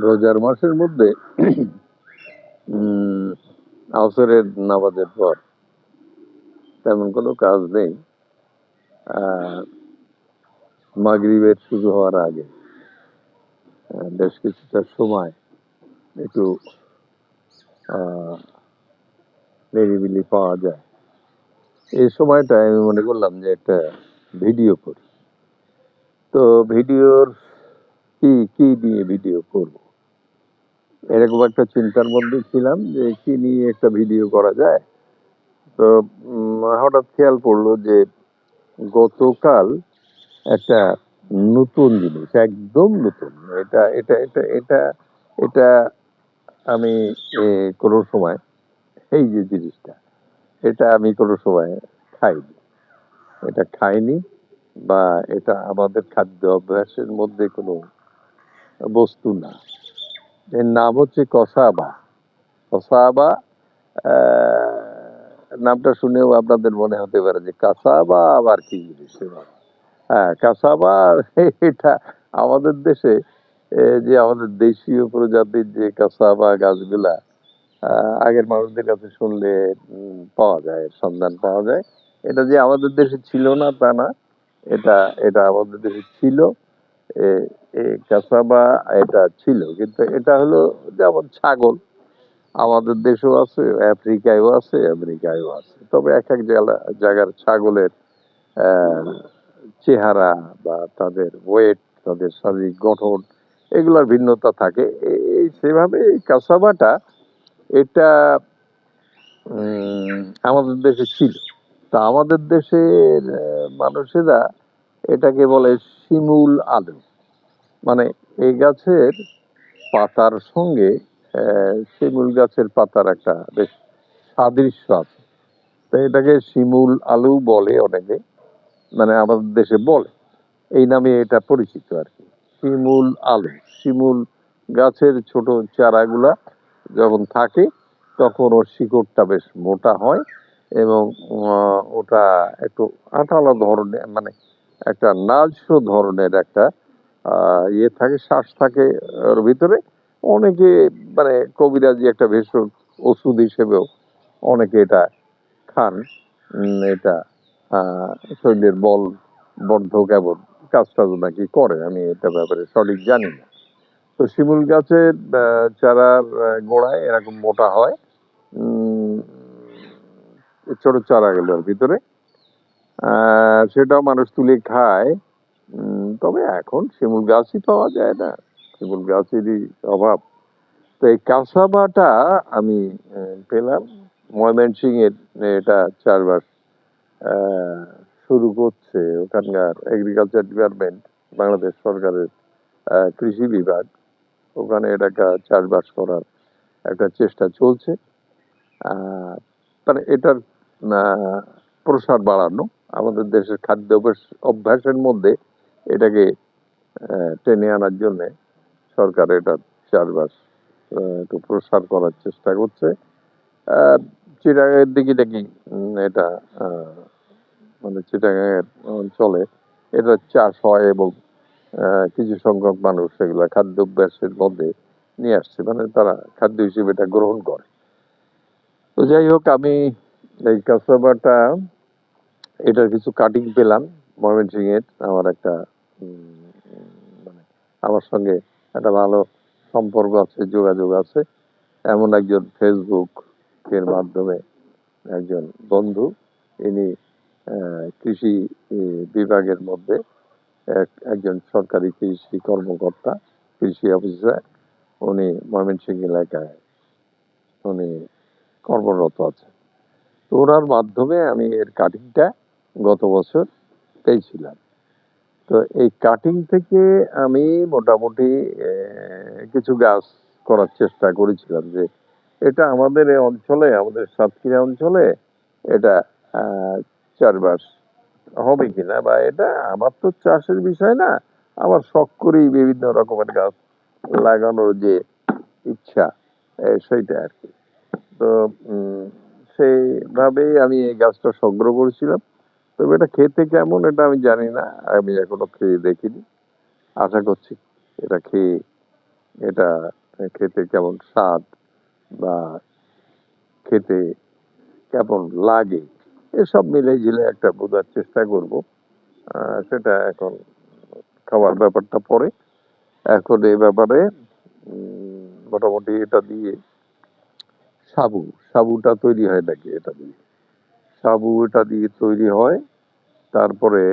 রোজার মাসের মধ্যে উম, আসরের নামাজের পর তেমন কোনো কাজ নেই। আহ, মাগরিবের শুরু হওয়ার আগে বেশ কিছুটা সময় একটু আহ, নিরিবিলি পাওয়া যায়। এই সময়টা আমি মনে করলাম যে একটা ভিডিও করি। তো ভিডিওর কি কি নিয়ে ভিডিও করব, এরকম একটা চিন্তার মধ্যে ছিলাম যে কি নিয়ে একটা ভিডিও করা যায়। তো হঠাৎ খেয়াল পড়লো যে গতকাল একটা নতুন জিনিস, একদম নতুন, এটা এটা এটা এটা এটা আমি কোনো সময়, এই যে জিনিসটা, এটা আমি কোনো সময় খাইনি। এটা খাইনি বা এটা আমাদের খাদ্য অভ্যাসের মধ্যে কোনো বস্তু না। এর নাম হচ্ছে কসাবা। কসাবা, নামটা শুনেও আপনাদের মনে হতে পারে যে কাসাবা আবার কি জিনিস। হ্যাঁ, কাসাবা। এটা আমাদের দেশে যে আমাদের দেশীয় প্রজাতির যে কাসাবা গাছগুলা আগের মানুষদের কাছে শুনলে পাওয়া যায়, সন্ধান পাওয়া যায়। এটা যে আমাদের দেশে ছিল না তা না, এটা এটা আমাদের দেশে ছিল। এ এ কাসাবা এটা ছিল, কিন্তু এটা হলো যেমন ছাগল, আমাদের দেশেও আছে, আফ্রিকায়ও আছে, আমেরিকায়ও আছে। তবে এক এক জায়গার ছাগলের আহ, চেহারা বা তাদের ওয়েট, তাদের শারীরিক গঠন, এগুলার ভিন্নতা থাকে। এই সেভাবে এই কাসাবাটা, এটা আমাদের দেশে ছিল। তা আমাদের দেশের মানুষেরা এটাকে বলে শিমুল আলু। মানে এই গাছের পাতার সঙ্গে শিমুল গাছের পাতার একটা বেশ সাদৃশ্য আছে। তো এটাকে শিমুল আলু বলে অনেকে, মানে আমাদের দেশে বলে, এই নামে এটা পরিচিত আর কি। শিমুল আলু, শিমুল গাছের ছোট চারাগুলা যখন থাকে তখন ওর শিকড়টা বেশ মোটা হয় এবং ওটা একটু আঠালো ধরনের, মানে একটা নালচে ধরনের একটা ইয়ে থাকে, শ্বাস থাকে ওর ভিতরে। অনেকে, মানে কবিরাজি একটা ভেষজ ওষুধ হিসেবেও অনেকে এটা খান। এটা আহ, শরীরের বল বর্ধক এবং কাজটাজ নাকি করে, আমি এটা ব্যাপারে সঠিক জানি না। তো শিমুল গাছের চারার গোড়ায় এরকম মোটা হয় উম, ছোট চারাগুলোর ভিতরে। সেটাও মানুষ তুলে খায়। তবে এখন শিমুল গাছই পাওয়া যায় না, শিমুল গাছেরই অভাব। তো এই কাসাবাটা আমি পেলাম ময়মনসিং এর। এটা চারবার আহ, শুরু করছে ওখানকার এগ্রিকালচার ডিপার্টমেন্ট, বাংলাদেশ সরকারের কৃষি বিভাগ। ওখানে এটাকে চাষবাস করার একটা চেষ্টা চলছে। আহ, মানে এটার আহ, প্রসার বাড়ানো, আমাদের দেশের খাদ্য অভ্যাসের মধ্যে এটাকে টেনে আনার জন্য সরকার এটা চাষবাস একটু প্রসার করার চেষ্টা করছে। আহ, চিটাগাংয়ের দিকে নাকি এটা মানে চিটাগাংয়ের অঞ্চলে এটা চাষ হয় এবং কিছু সংখ্যক মানুষ এগুলা খাদ্যাভ্যাসের মধ্যে নিয়ে আসছে, মানে তারা খাদ্য হিসেবে এটা গ্রহণ করে। তো যাই হোক, আমি এই কাসাবাটা, এটার কিছু কাটিং পেলাম ময়মনসিং এর। আমার একটা মানে আমার সঙ্গে একটা ভালো সম্পর্ক আছে, যোগাযোগ আছে এমন একজন ফেসবুক এর মাধ্যমে একজন বন্ধু, ইনি কৃষি বিভাগের মধ্যে একজন সরকারি কৃষি কর্মকর্তা, কৃষি অফিসার। উনি ময়মনসিংহ এলাকায় উনি কর্মরত আছে। তো ওনার মাধ্যমে আমি এর কাটিংটা গত বছর পেয়েছিলাম। তো এই কাটিং থেকে আমি মোটামুটি কিছু গাছ করার চেষ্টা করেছিলাম যে এটা আমাদের এই অঞ্চলে, আমাদের সাতক্ষীরা অঞ্চলে এটা চাষবাস হবে কিনা, বা এটা আমার তো চাষের বিষয় না, আমার শখ করেই বিভিন্ন রকমের গাছ লাগানোর যে ইচ্ছা, সেইটা আর কি। তো সেইভাবেই আমি এই গাছটা সংগ্রহ করেছিলাম। তবে এটা খেতে কেমন এটা আমি জানি না, আমি এখনো খেয়ে দেখিনি। আশা করছি এটা খেয়ে এটা খেতে কেমন স্বাদ বা খেতে কেমন লাগে, এসব মিলে ঝিলে একটা বোঝার চেষ্টা করব। সেটা এখন খাওয়ার ব্যাপারটা পরে। এখন এই ব্যাপারে মোটামুটি এটা দিয়ে সাবুটা তৈরি হয় নাকি, এটা দিয়ে এটা দিয়ে তৈরি হয়। তারপরে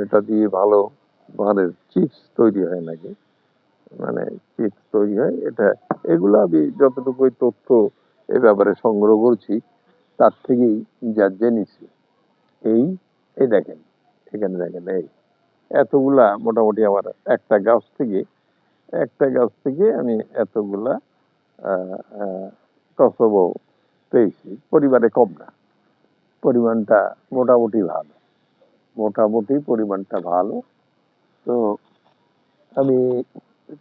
এটা দিয়ে ভালো মানের চিপস তৈরি হয় নাকি, মানে চিপস তৈরি হয় এটা। এগুলো আমি যতটুকু ওই তথ্য এ ব্যাপারে সংগ্রহ করছি তার থেকেই যা জেনেছি। এই এই দেখেন, এখানে দেখেন, এই এতগুলা মোটামুটি আমার একটা গাছ থেকে আমি এতগুলা আহ, আহ, কসবো পেয়েছি। পরিমাণে কম না, পরিমাণটা মোটামুটি ভালো, মোটামুটি পরিমাণটা ভালো। তো আমি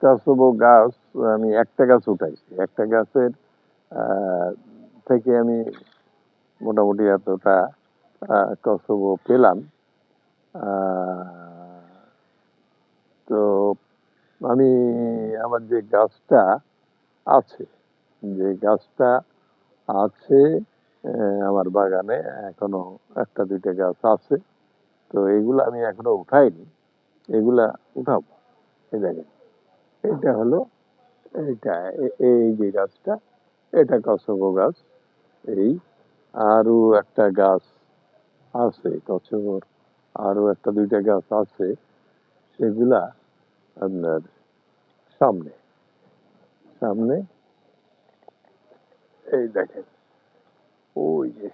কসবো গাছ, আমি একটা গাছ উঠাইছি, একটা গাছের আহ, থেকে আমি মোটামুটি এতটা কসবো পেলাম। আহ, তো আমি আমার যে গাছটা আছে, যে গাছটা আছে আমার বাগানে এখনো একটা দুইটা গাছ আছে। তো এগুলো আমি এখনো উঠাইনি, এগুলা উঠাবো। এই দেখেন, এটা হলো, এইটা এই যে গাছটা, এটা কচুবো গাছ। এই আরো একটা গাছ আছে কচুবোর, আরো একটা দুইটা গাছ আছে, সেগুলা আপনার সামনে সামনে এই দেখেন, ওই যে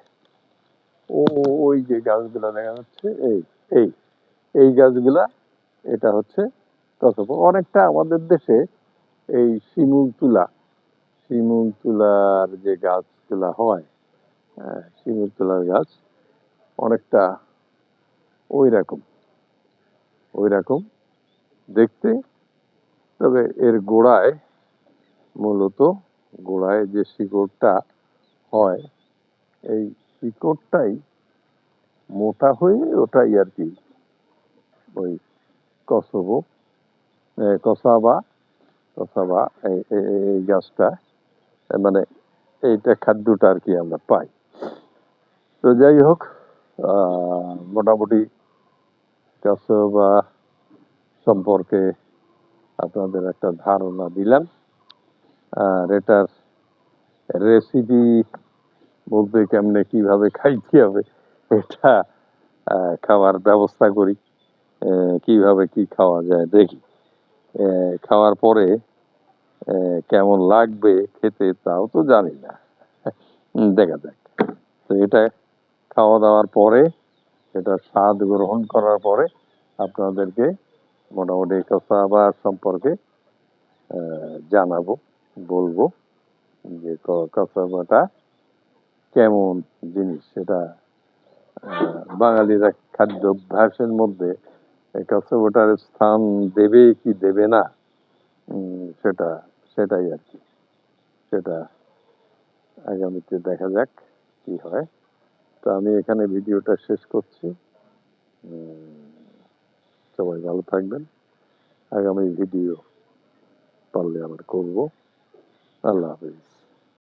ও ওই যে গাছগুলা দেখা যাচ্ছে, এই এই এই গাছগুলা, এটা হচ্ছে কচুবো। অনেকটা আমাদের দেশে এই শিমুল তুলার যে গাছগুলা হয়, শিমুল তুলার গাছ অনেকটা ওই রকম, ওই রকম দেখতে। তবে এর গোড়ায়, মূলত গোড়ায় যে শিকড়টা হয়, এই শিকড়টাই মোটা হয়ে ওটাই আর কি ওই কসবো, কসাবা, কসাবা, এই গাছটা, মানে এইটা খাদ্যটা আর কি আমরা পাই। তো যাই হোক, মোটামুটি কসবা সম্পর্কে আপনাদের একটা ধারণা দিলাম। আর এটার রেসিপি বলতে কেমনে কিভাবে খাইতে হবে, এটা খাওয়ার ব্যবস্থা করি, কিভাবে কি খাওয়া যায় দেখি। খাওয়ার পরে কেমন লাগবে খেতে তাও তো জানি না, দেখা যাক। তো এটা খাওয়া দাওয়ার পরে, এটা স্বাদ গ্রহণ করার পরে আপনাদেরকে মোটামুটি কসাবার সম্পর্কে জানাবো, বলবো যে কসাবাটা কেমন জিনিস। সেটা বাঙালির এক খাদ্যাভ্যাসের মধ্যে এই কসাবাটার স্থান দেবে কি দেবে না, সেটা সেটাই আর কি। সেটা আগামীতে দেখা যাক কি হয়। তো আমি এখানে ভিডিওটা শেষ করছি। সবাই ভালো থাকবেন। আগামী ভিডিও পারলে আবার করবো। আল্লাহ হাফিজ।